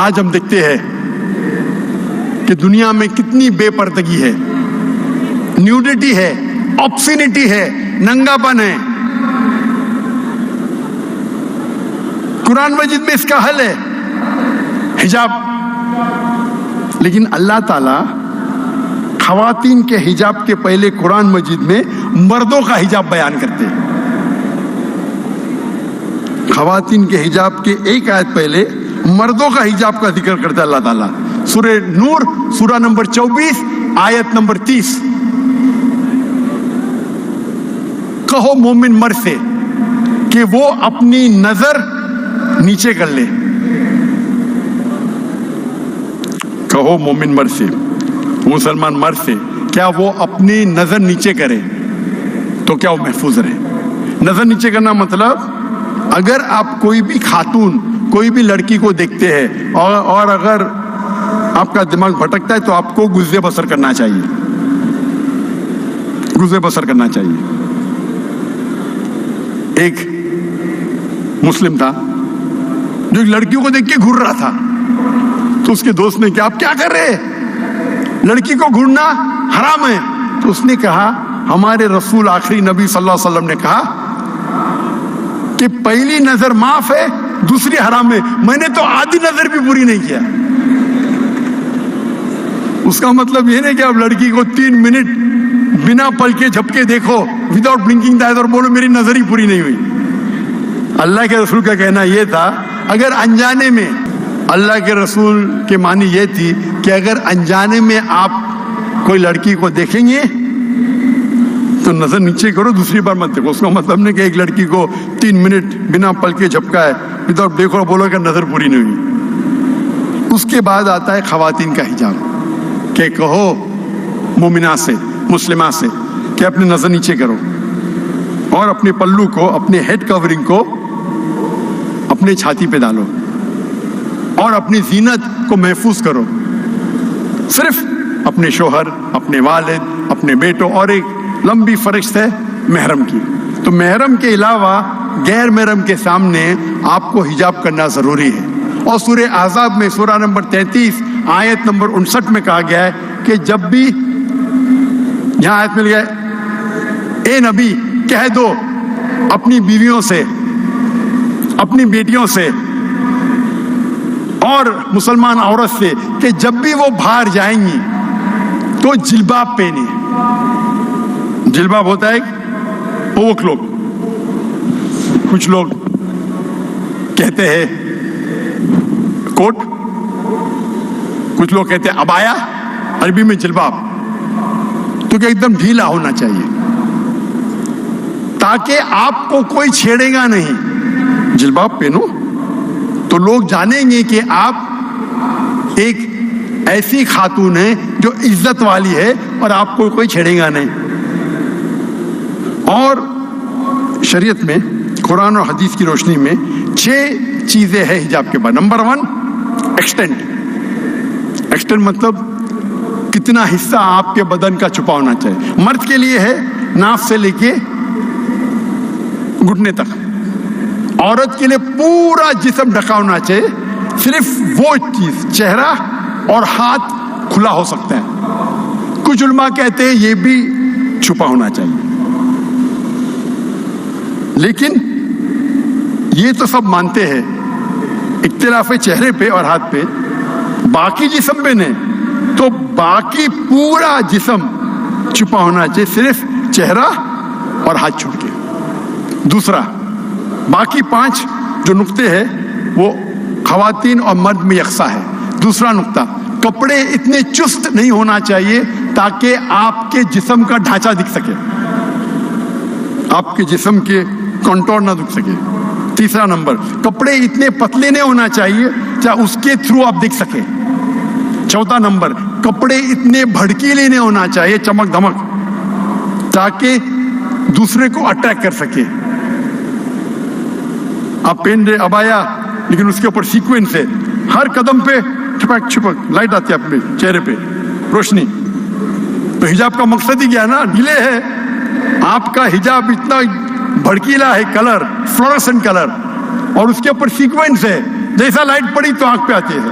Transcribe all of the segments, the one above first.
آج ہم دیکھتے ہیں کہ دنیا میں کتنی بے پردگی ہے، نیوڈیٹی ہے، آبسینٹی ہے، ننگا پن ہے۔ قرآن مجید میں اس کا حل ہے حجاب، لیکن اللہ تعالیٰ خواتین کے حجاب کے پہلے قرآن مجید میں مردوں کا حجاب بیان کرتے ہیں۔ خواتین کے حجاب کے ایک آیت پہلے مردوں کا حجاب کا ذکر کرتا ہے اللہ تعالیٰ۔ سورہ نور سورہ نمبر 24 آیت نمبر 30۔ کہو مومن مرد سے کہ وہ اپنی نظر نیچے کر لے۔ کہو مومن مرد سے، مسلمان مرد سے، کیا وہ اپنی نظر نیچے کرے تو کیا وہ محفوظ رہے۔ نظر نیچے کرنا مطلب اگر آپ کوئی بھی خاتون، کوئی بھی لڑکی کو دیکھتے ہیں اور اگر آپ کا دماغ بھٹکتا ہے تو آپ کو گزر بسر کرنا چاہیے، گزر بسر کرنا چاہیے۔ ایک مسلم تھا جو ایک لڑکیوں کو دیکھ کے گھور رہا تھا، تو اس کے دوست نے کہا آپ کیا کر رہے ہیں، لڑکی کو گھورنا حرام ہے۔ تو اس نے کہا ہمارے رسول آخری نبی صلی اللہ علیہ وسلم نے کہا کہ پہلی نظر معاف ہے، دوسری حرام ہے، میں نے تو آدھی نظر بھی پوری نہیں کیا۔ اس کا مطلب یہ نہیں کہ آپ لڑکی کو 3 منٹ بنا پل کے جھپکے دیکھو وداؤٹ بلنکنگ دا آئز اور بولو میری نظر ہی پوری نہیں ہوئی۔ اللہ کے رسول کا کہنا یہ تھا اگر انجانے میں، اللہ کے رسول کے معنی یہ تھی کہ اگر انجانے میں آپ کوئی لڑکی کو دیکھیں گے تو نظر نیچے کرو، دوسری بار مت دیکھو۔ اس کا مطلب نہیں کہ ایک لڑکی کو 3 منٹ بنا پل کے جھپکا ہے وداؤٹ دیکھو بولو کہ نظر پوری نہیں ہوئی۔ اس کے بعد آتا ہے خواتین کا حجاب، کہ کہو مومنات سے، مسلمات سے کہ اپنی نظر نیچے کرو اور اپنے پلو کو، اپنے ہیڈ کورنگ کو اپنے چھاتی پہ ڈالو اور اپنی زینت کو محفوظ کرو۔ صرف اپنے شوہر، اپنے والد، اپنے بیٹوں اور ایک لمبی فہرست ہے محرم کی۔ تو محرم کے علاوہ غیر محرم کے سامنے آپ کو حجاب کرنا ضروری ہے۔ اور سورہ احزاب میں سورہ نمبر 33 آیت نمبر 59 میں کہا گیا ہے کہ جب بھی یہاں آیت مل گیا اے نبی کہہ دو اپنی بیویوں سے، اپنی بیٹیوں سے اور مسلمان عورت سے کہ جب بھی وہ باہر جائیں گی تو جلباب پہنے۔ جلباب ہوتا ہے اوور کلوک، کچھ لوگ کہتے ہیں کوٹ، کچھ لوگ کہتے ہیں عبایا، عربی میں جلباب، تو کہ ایک دم ڈھیلا ہونا چاہیے تاکہ آپ کو کوئی چھیڑے گا نہیں۔ جلباب پہنو تو لوگ جانیں گے کہ آپ ایک ایسی خاتون ہیں جو عزت والی ہے اور آپ کو کوئی چھیڑے گا نہیں۔ اور شریعت میں قرآن اور حدیث کی روشنی میں 6 چیزیں ہیں حجاب کے بعد۔ Number 1 extent. ایکسٹینٹ مطلب کتنا حصہ آپ کے بدن کا چھپا ہونا چاہیے۔ مرد کے لیے ہے ناف سے لے کے گھٹنے تک، عورت کے لیے پورا جسم ڈھکا ہونا چاہیے، صرف وہ چیز چہرہ اور ہاتھ کھلا ہو سکتا ہے۔ کچھ علماء کہتے ہیں یہ بھی چھپا ہونا چاہیے، لیکن یہ تو سب مانتے ہیں، اختلاف ہے چہرے پہ اور ہاتھ پہ، باقی جسم پہ نہیں، تو باقی پورا جسم چھپا ہونا چاہیے، صرف چہرہ اور ہاتھ چھوڑ کے۔ دوسرا، باقی 5 جو نقطے ہیں وہ خواتین اور مرد میں یکساں ہے۔ دوسرا نقطہ، کپڑے اتنے چست نہیں ہونا چاہیے تاکہ آپ کے جسم کا ڈھانچہ دکھ سکے، آپ کے جسم کے کنٹور نہ دکھ سکے۔ تیسرا نمبر، کپڑے اتنے پتلے نہیں ہونا چاہیے چاہے اس کے تھرو آپ دیکھ سکے۔ چوتھا نمبر، کپڑے اتنے بھڑکیلے نہیں ہونا چاہیے، چمک دھمک، تاکہ دوسرے کو اٹریکٹ کر سکے۔ آپ پہن رہے عبایا لیکن اس کے اوپر سیکوینس ہے، ہر قدم پہ چھپک چھپک لائٹ آتی ہے اپنے چہرے پہ، روشنی۔ تو حجاب کا مقصد ہی کیا نا، ڈھیلے ہے۔ آپ کا حجاب اتنا بھڑکیلا ہے، کلر فلورسنٹ کلر، اور اس کے اوپر سیکوینس ہے، جیسا لائٹ پڑی تو آنکھ پہ آتی ہے۔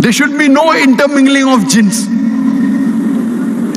There should be no intermingling of jinns।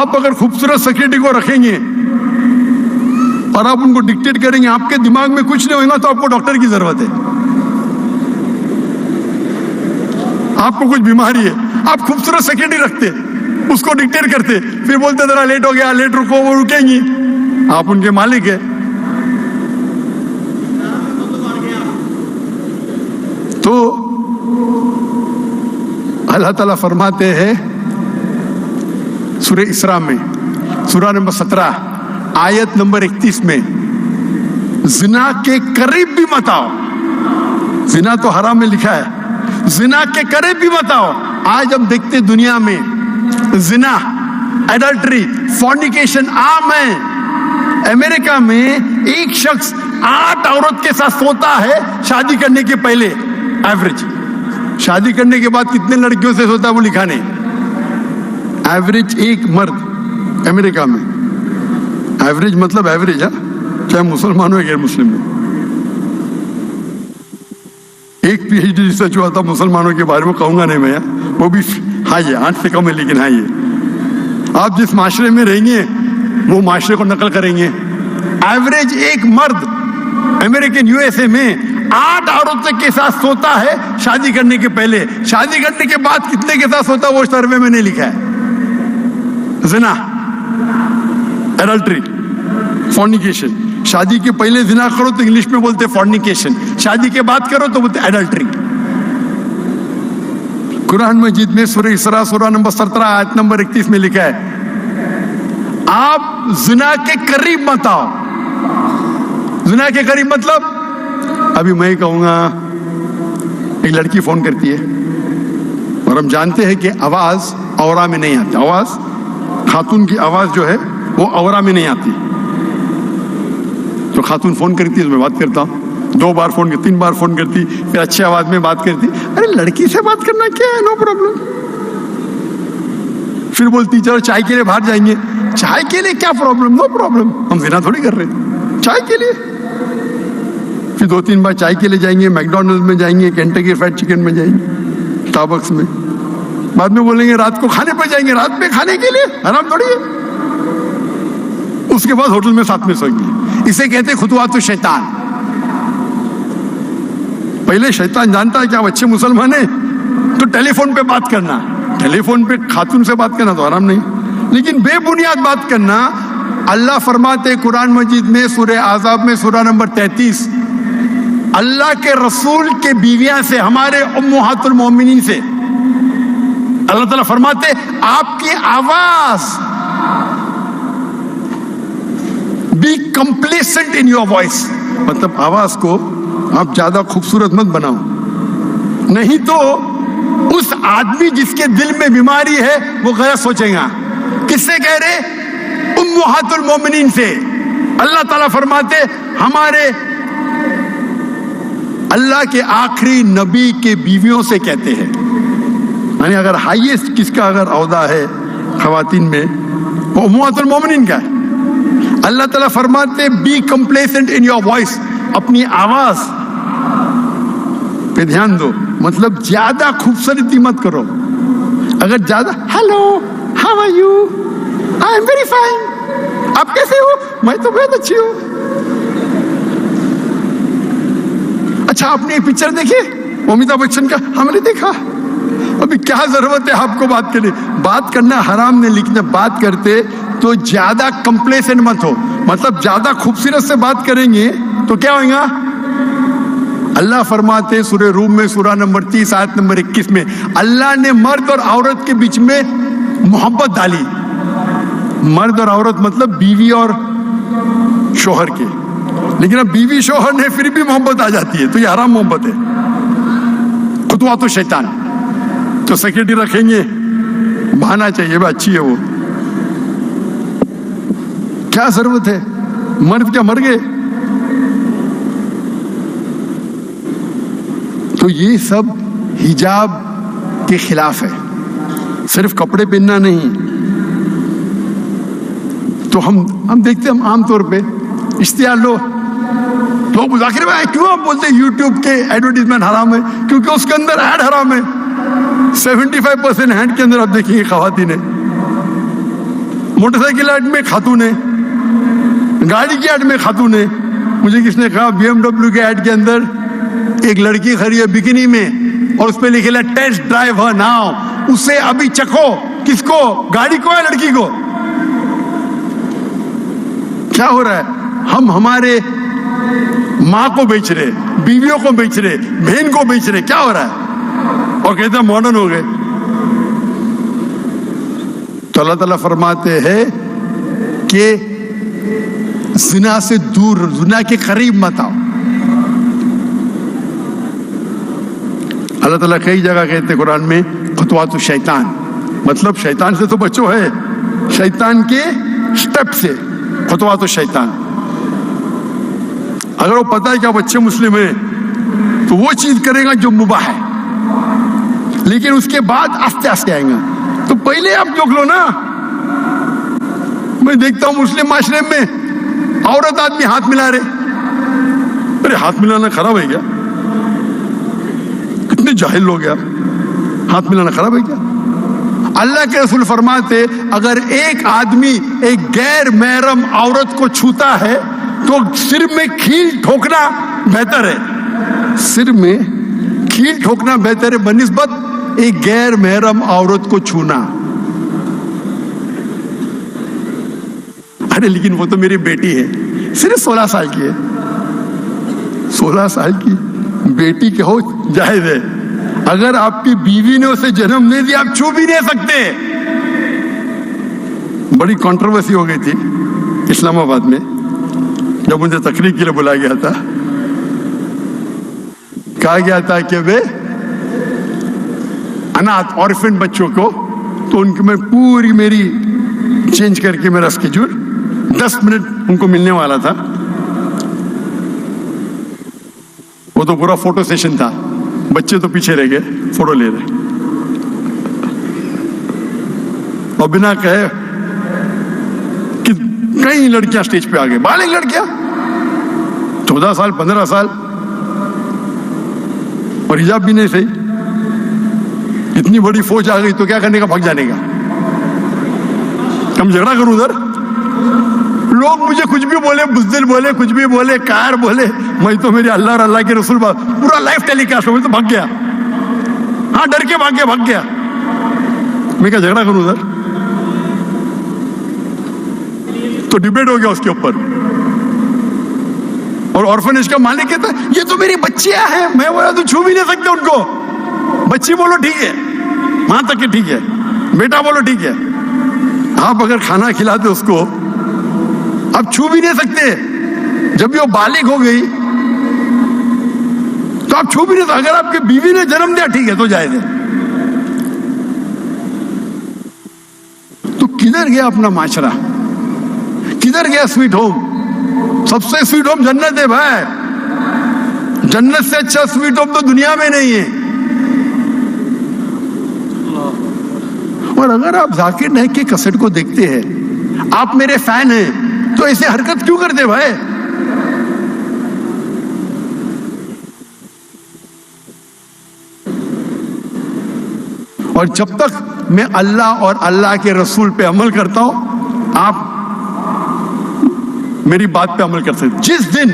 آپ اگر خوبصورت سیکرٹری کو رکھیں گے اور آپ ان کو ڈکٹیٹ کریں گے, آپ کے دماغ میں کچھ نہیں ہوگا تو آپ کو ڈاکٹر کی ضرورت ہے. آپ کو کچھ بیماری ہے, آپ خوبصورت سیکرٹری رکھتے, اس کو ڈکٹیٹ کرتے, پھر بولتے ذرا لیٹ ہو گیا, لیٹ رکو, وہ رکیں گی. آپ ان کے مالک ہیں. تو اللہ تعالیٰ فرماتے ہیں سورہ اسراء میں, سورہ نمبر 17 آیت نمبر 31 میں, زنا کے قریب بھی مت آؤ. زنا تو حرام میں لکھا ہے, زنا کے قریب بھی مت آؤ. آج ہم دیکھتے دنیا میں زنا, ایڈلٹری, فورنیکیشن عام ہے. امریکہ میں ایک شخص 8 عورت کے ساتھ سوتا ہے شادی کرنے کے پہلے, ایوریج. شادی کرنے کے بعد کتنے لڑکیوں سے سوتا ہے وہ لکھا نہیں. ایوریج ایک مرد امریکہ میں, ایوریج مطلب ایوریج ہے, چاہے مسلمان ہو غیر مسلم میں. ایک پی ایچ ڈی ریسرچ ہوا تھا مسلمانوں کے بارے میں, کہوں گا نہیں میں, وہ بھی ہاں یہ 8 سے کم ہے, لیکن ہاں یہ آپ جس معاشرے میں رہیں گے وہ معاشرے کو نقل کریں گے. ایوریج ایک مرد امریکن یو ایس اے میں 8 عورتوں کے ساتھ سوتا ہے شادی کرنے کے پہلے. شادی کرنے کے بعد کتنے کے ساتھ سوتا وہ سروے میں نہیں لکھا ہے. زنا, ایڈلٹری, فورنیکیشن. شادی کے پہلے زنا کرو تو انگلش میں بولتے فورنیکیشن, شادی کے بعد کرو تو بولتے ایڈلٹری. قرآن مجید میں سورہ اسراء سورہ نمبر 17 آیت نمبر 31 میں لکھا ہے آپ زنا کے قریب مت آؤ. زنا کے قریب مطلب, ابھی میں کہوں گا ایک لڑکی فون کرتی ہے اور ہم جانتے ہیں کہ آواز اورا میں نہیں آتی. آواز خاتون کی آواز جو ہے وہ اورا میں نہیں آتی. تو خاتون فون کرتی ہے, میں بات کرتا ہوں, 2 بار فون کرتی, 3 بار فون کرتی, پھر اچھے آواز میں بات کرتی. ارے لڑکی سے بات کرنا کیا ہے, نو پرابلم. پھر بولتی چلو چائے کے لیے باہر جائیں گے. چائے کے لیے کیا پرابلم, نو پرابلم, ہم زنا تھوڑی کر رہے ہیں, چائے کے لیے. پھر 2-3 بار چائے کے لیے جائیں گے, میکڈونلڈ میں جائیں گے, کینٹکی فرائڈ چکن میں جائیں گے, اسٹاربکس میں. بعد میں بولیں گے رات کو کھانے پہ جائیں گے, رات میں کھانے کے لیے حرام تھوڑی ہے. اس کے بعد ہوٹل میں ساتھ میں سوئیں گے. اسے کہتے خطوات الشیطان. پہلے شیطان جانتا ہے کہ آپ اچھے مسلمان ہیں تو ٹیلی فون پہ بات کرنا, ٹیلی فون پہ خاتون سے بات کرنا تو حرام نہیں, لیکن بے بنیاد بات کرنا. اللہ فرماتے قرآن مجید میں سورہ احزاب میں سورہ نمبر 33, اللہ کے رسول کے بیویاں سے, ہمارے امہات المومنین سے, اللہ تعالیٰ فرماتے آپ کی آواز, be complacent in your voice, مطلب آواز کو آپ زیادہ خوبصورت مت بناؤ, نہیں تو اس آدمی جس کے دل میں بیماری ہے وہ غلط سوچے گا. کس سے کہہ رہے, امہات المومنین سے. اللہ تعالیٰ فرماتے ہمارے اللہ کے آخری نبی کے بیویوں سے کہتے ہیں, یعنی اگر ہائیسٹ کس کا اگر عہدہ ہے خواتین میں وہ امہات المومنین کا ہے. اللہ تعالیٰ فرماتے be complacent in your voice, اپنی آواز پہ دھیان دو, مطلب زیادہ خوبصورتی مت کرو. اگر زیادہ hello how are you, I am very fine, آپ کیسے ہو, میں تو بہت اچھی ہوں. اچھا آپ نے ایک پکچر دیکھی امیتابھ بچن کا, ہم نے دیکھا. ابھی کیا ضرورت ہے آپ کو بات کرنے, بات کرنا حرام نہیں, لیکن بات کرتے تو زیادہ کمپلیسنٹ مت ہو, مطلب زیادہ خوبصورت سے بات کریں گے تو کیا ہوگا. اللہ فرماتے سورہ روم میں سورہ نمبر 30 آیت نمبر 21 میں, اللہ نے مرد اور عورت کے بیچ میں محبت ڈالی. مرد اور عورت مطلب بیوی اور شوہر کے, لیکن اب بیوی شوہر نے پھر بھی محبت آ جاتی ہے تو یہ حرام محبت ہے. خطوات الشیطان. تو سیکرٹری رکھیں گے, بہانا چاہیے بھائی اچھی ہے وہ, کیا ضرورت ہے, مرد کیا مر گئے. تو یہ سب حجاب کے خلاف ہے, صرف کپڑے پہننا نہیں. تو ہم دیکھتے ہیں, ہم عام طور پہ اشتہار لو لوگ ذاکر بھائی کیوں آپ بولتے ہیں یوٹیوب کے ایڈورٹیزمنٹ حرام ہے, کیونکہ اس کے اندر ایڈ حرام ہے. 75% ہینڈ کے اندر آپ دیکھیں گے خواتین ہیں, موٹر سائیکل ایڈ میں خاتون ہے, گاڑی کی ایڈ میں خاتون ہے. مجھے کس نے کہا BMW کے ایڈ کے اندر ایک لڑکی کھڑی ہے بکینی میں اور اس پہ لکھا ہے ٹیسٹ ڈرائیو ہر ناؤ. اسے ابھی چکھو. کس کو؟ گاڑی کو یا لڑکی کو؟ کیا ہو رہا ہے؟ ہم ہمارے ماں کو بیچ رہے, بیویوں کو بیچ رہے, بہن کو بیچ رہے. کیا ہو رہا ہے؟ اور کہتے ہیں ماڈرن ہو گئے. تو اللہ تعالیٰ فرماتے ہیں کہ زنا سے دور, زنا کے قریب مت آؤ. اللہ تعالیٰ کئی جگہ کہتے ہیں قرآن میں خطوات الشیطان, مطلب شیطان سے تو بچو ہے, شیطان کے سٹیپ سے. خطوات الشیطان, اگر وہ پتہ ہے کہ آپ اچھے مسلم ہیں تو وہ چیز کرے گا جو مباح ہے, لیکن اس کے بعد آستے آستے آئیں گا. تو پہلے آپ جوک لو نا. میں دیکھتا ہوں مسلم معاشرے میں عورت آدمی ہاتھ ملا رہے. ارے ہاتھ ملانا خراب ہے کیا؟ کتنے جاہل لوگ ہیں. ہاتھ ملانا خراب ہے کیا؟ اللہ کے رسول فرماتے اگر ایک آدمی ایک غیر محرم عورت کو چھوتا ہے تو سر میں کھیل ٹھوکنا بہتر ہے. سر میں کھیل ٹھوکنا بہتر ہے بنسبت ایک غیر محرم عورت کو چھونا. ارے لیکن وہ تو میری بیٹی ہے, صرف 16 سال کی ہے. 16 سال کی بیٹی کے ہو جائز ہے. اگر آپ کی بیوی نے اسے جنم نہیں دیا آپ چھو بھی نہیں سکتے. بڑی کنٹروورسی ہو گئی تھی اسلام آباد میں جب مجھے تقریر کے لیے بلایا گیا تھا. کہا گیا تھا کہ وہ اناتھ آرفن بچوں کو, تو ان کی میں پوری میری چینج کر کے میرا اسکیڈول 10 منٹ ان کو ملنے والا تھا. وہ تو پورا فوٹو سیشن تھا, بچے تو پیچھے رہ گئے, فوٹو لے رہے. اور بنا کہے کہ کئی لڑکیاں اسٹیج پہ آ گئے, بالغ لڑکیاں 14 سال 15 سال, اور حجاب بھی نہیں صحیح. اتنی بڑی فوج آ گئی تو کیا کرنے کا, بھاگ جانے کا. ہم جھگڑا کروں ادھر, لوگ مجھے کچھ بھی بولے, بزدل بولے, کچھ بھی بولے, کار بولے, میں تو میرے اللہ اور اللہ کے رسول پورا لائف ٹیلی کاسٹ ہو, میں تو بھاگ گیا. ہاں ڈر کے بھاگ گیا. میں کیا جھگڑا کروں ادھر؟ تو ڈیبیٹ ہو گیا اس کے اوپر. اور آرفنیج کا مالک کہتا ہے یہ تو میری بچیاں ہیں. میں بولا تو چھو بھی نہیں سکتے ان کو. بچی بولو ٹھیک ہے, ماں تک کہ ٹھیک ہے, بیٹا بولو ٹھیک ہے. آپ اگر کھانا کھلاتے اس کو آپ چھو بھی نہیں سکتے. جب یہ بالغ ہو گئی تو آپ چھو بھی نہیں سکتے. اگر آپ کی بیوی نے جنم دیا ٹھیک ہے تو جائز ہے. تو کدھر گیا اپنا معاشرہ, کدھر گیا سویٹ ہوم؟ سب سے سویٹ ہوم جنت ہے بھائی. جنت سے اچھا سویٹ ہوم تو دنیا میں نہیں ہے. اور اگر آپ ذاکر نائک کے کیسٹ کو دیکھتے ہیں, آپ میرے فین ہیں, تو ایسے حرکت کیوں کرتے بھائی؟ اور جب تک میں اللہ اور اللہ کے رسول پہ عمل کرتا ہوں آپ میری بات پہ عمل کر سکتے. جس دن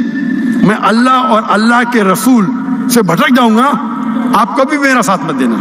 میں اللہ اور اللہ کے رسول سے بھٹک جاؤں گا آپ کبھی میرا ساتھ مت دینا.